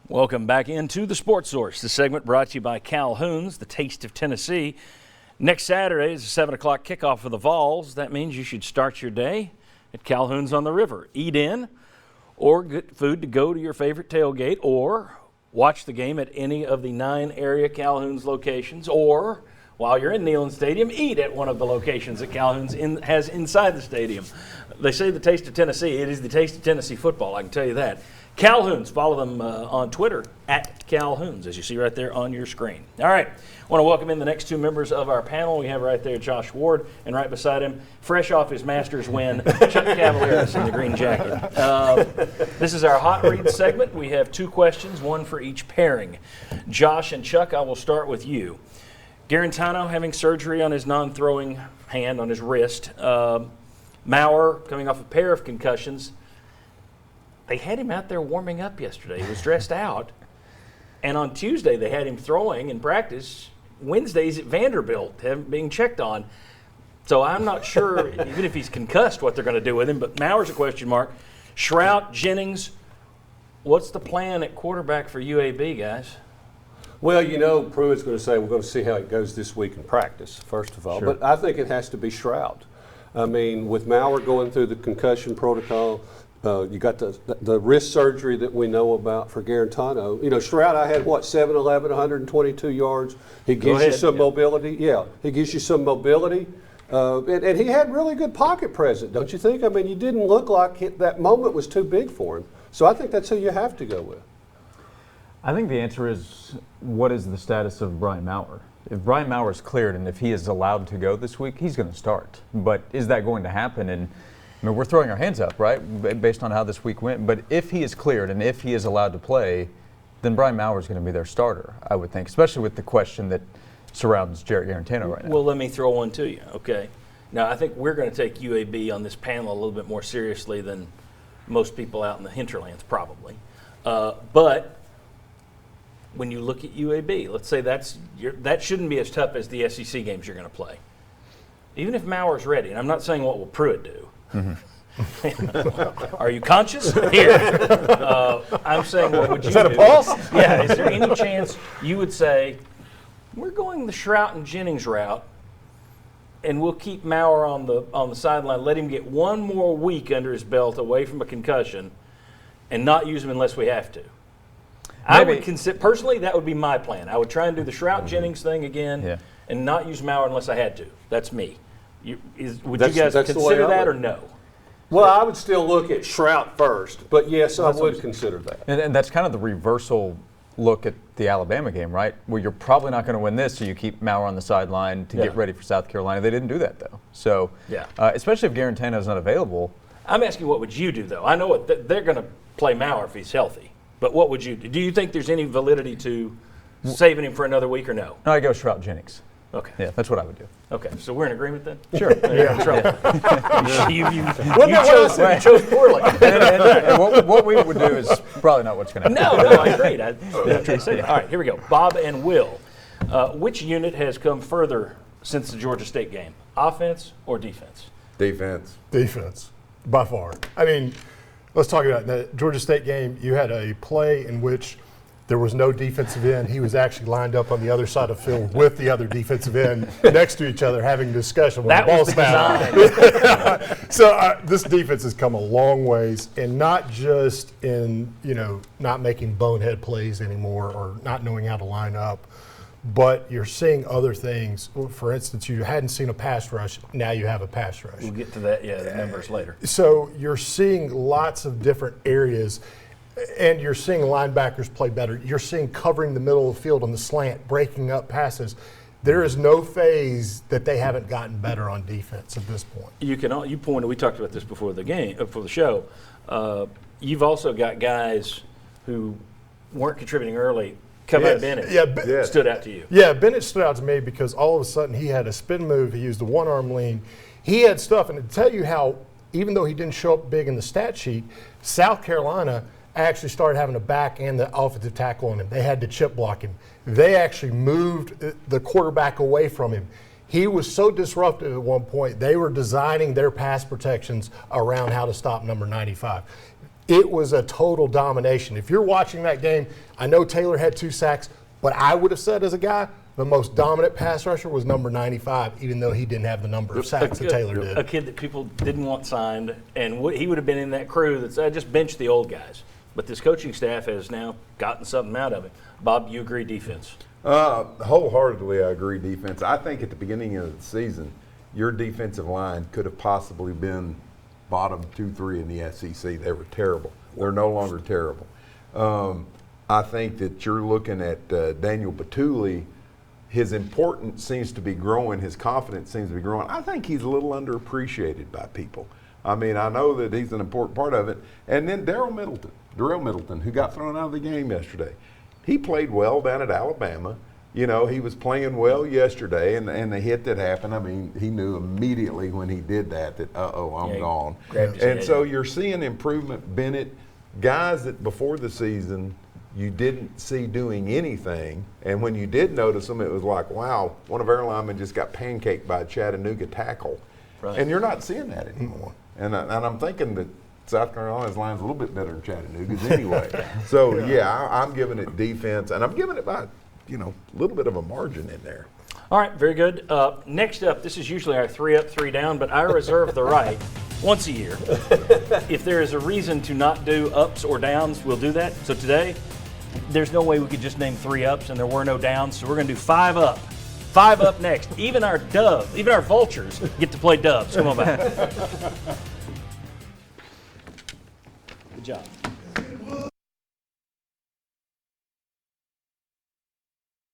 Welcome back into the Sports Source. The segment brought to you by Calhoun's, the taste of Tennessee. Next Saturday is a 7 o'clock kickoff for the Vols. That means you should start your day at Calhoun's on the River. Eat in or get food to go to your favorite tailgate, or watch the game at any of the 9 area Calhoun's locations, or while you're in Neyland Stadium, eat at one of the locations that Calhoun's has inside the stadium. They say the taste of Tennessee. It is the taste of Tennessee football, I can tell you that. Calhoun's, follow them on Twitter at Calhoun's, as you see right there on your screen. All right, I want to welcome in the next 2 members of our panel. We have right there Josh Ward, and right beside him, fresh off his Masters win, Chuck Cavaliers in the green jacket. This is our Hot Read segment. We have 2 questions, 1 for each pairing. Josh and Chuck, I will start with you. Guarantano having surgery on his non-throwing hand, on his wrist. Maurer coming off a pair of concussions. They had him out there warming up yesterday. He was dressed out. And on Tuesday, they had him throwing in practice. Wednesdays at Vanderbilt, being checked on. So I'm not sure, even if he's concussed, what they're going to do with him. But Maurer's a question mark. Shrout, Jennings, what's the plan at quarterback for UAB, guys? Well, you know, Pruitt's going to say we're going to see how it goes this week in practice, first of all. Sure. But I think it has to be Shrout. I mean, with Maurer going through the concussion protocol, you got the wrist surgery that we know about for Guarantano. You know, Shrout, I had, 7'11", 122 yards. He gives you some mobility. Yeah, he gives you some mobility. And he had really good pocket presence, don't you think? I mean, you didn't look like that moment was too big for him. So I think that's who you have to go with. I think the answer is, what is the status of Brian Maurer? If Brian Maurer is cleared and if he is allowed to go this week, he's going to start. But is that going to happen? And I mean, we're throwing our hands up, right, based on how this week went. But if he is cleared and if he is allowed to play, then Brian Maurer is going to be their starter, I would think, especially with the question that surrounds Jarrett Guarantano right now. Well, let me throw one to you, okay? Now, I think we're going to take UAB on this panel a little bit more seriously than most people out in the hinterlands, probably. But when you look at UAB, let's say that shouldn't be as tough as the SEC games you're going to play. Even if Maurer's ready, and I'm not saying what will Pruitt do. Are you conscious? Here. I'm saying, what would you do? Is that a pulse? Yeah. Is there any chance you would say, we're going the Shrout and Jennings route, and we'll keep Maurer on the sideline, let him get one more week under his belt away from a concussion, and not use him unless we have to? I would consider, personally, that would be my plan. I would try and do the Shrout Jennings thing again, and not use Maurer unless I had to. That's me. Would you guys consider that or no? Well, I would still look at Shrout first, but yes, I would consider that. And that's kind of the reversal look at the Alabama game, right? Where you're probably not going to win this, so you keep Maurer on the sideline to get ready for South Carolina. They didn't do that, though. So, especially if Guarantano's not available. I'm asking, what would you do, though? I know they're going to play Maurer if he's healthy, but what would you do? Do you think there's any validity to saving him for another week or no? No, I go Shrout Jennings. Okay. Yeah, that's what I would do. Okay, so we're in agreement then? Sure. You're in trouble. You chose poorly. And what we would do is probably not what's going to happen. No, I agreed. All right, here we go. Bob and Will. Which unit has come further since the Georgia State game? Offense or defense? Defense. Defense, by far. I mean, let's talk about that Georgia State game. You had a play in which there was no defensive end. He was actually lined up on the other side of the field with the other defensive end next to each other having a discussion when the ball snapped. So this defense has come a long ways, and not just in, not making bonehead plays anymore or not knowing how to line up, but you're seeing other things. For instance, you hadn't seen a pass rush. Now you have a pass rush. We'll get to that, the numbers later. So you're seeing lots of different areas. And you're seeing linebackers play better. You're seeing covering the middle of the field on the slant, breaking up passes. There is no phase that they haven't gotten better on defense at this point. You pointed. We talked about this before the show. You've also got guys who weren't contributing early. Kavai Bennett stood out to you. Yeah, Bennett stood out to me because all of a sudden he had a spin move. He used the one-arm lean. He had stuff, and to tell you how, even though he didn't show up big in the stat sheet, South Carolina actually started having a back and the offensive tackle on him. They had to chip block him. They actually moved the quarterback away from him. He was so disruptive at one point, they were designing their pass protections around how to stop number 95. it was a total domination. If you're watching that game, I know Taylor had 2 sacks, but I would have said as a guy, the most dominant pass rusher was number 95, even though he didn't have the number of sacks that Taylor A did. kid that people didn't want signed, and he would have been in that crew that's just bench the old guys. But this coaching staff has now gotten something out of it. Bob, you agree defense? Wholeheartedly, I agree defense. I think at the beginning of the season, your defensive line could have possibly been bottom 2-3 in the SEC. They were terrible. They're no longer terrible. I think that you're looking at Daniel Batuli. His importance seems to be growing. His confidence seems to be growing. I think he's a little underappreciated by people. I mean, I know that he's an important part of it. And then Darrell Middleton, who got thrown out of the game yesterday. He played well down at Alabama. You know, he was playing well yesterday, and the hit that happened, I mean, he knew immediately when he did that, I'm gone. Grabbed his And head. so you're seeing improvement. Bennett, guys that before the season you didn't see doing anything, and when you did notice them, it was like, wow, one of our linemen just got pancaked by a Chattanooga tackle. Right. And you're not seeing that anymore. And I'm thinking that South Carolina's line's a little bit better than Chattanooga's anyway. So, yeah, I'm giving it defense, and I'm giving it by, a little bit of a margin in there. All right, very good. Next up, this is usually our 3 up, 3 down, but I reserve the right once a year. If there is a reason to not do ups or downs, we'll do that. So today, there's no way we could just name 3 ups and there were no downs, so we're going to do 5 up. 5 up next. Even our vultures get to play doves. Come on back. Good job.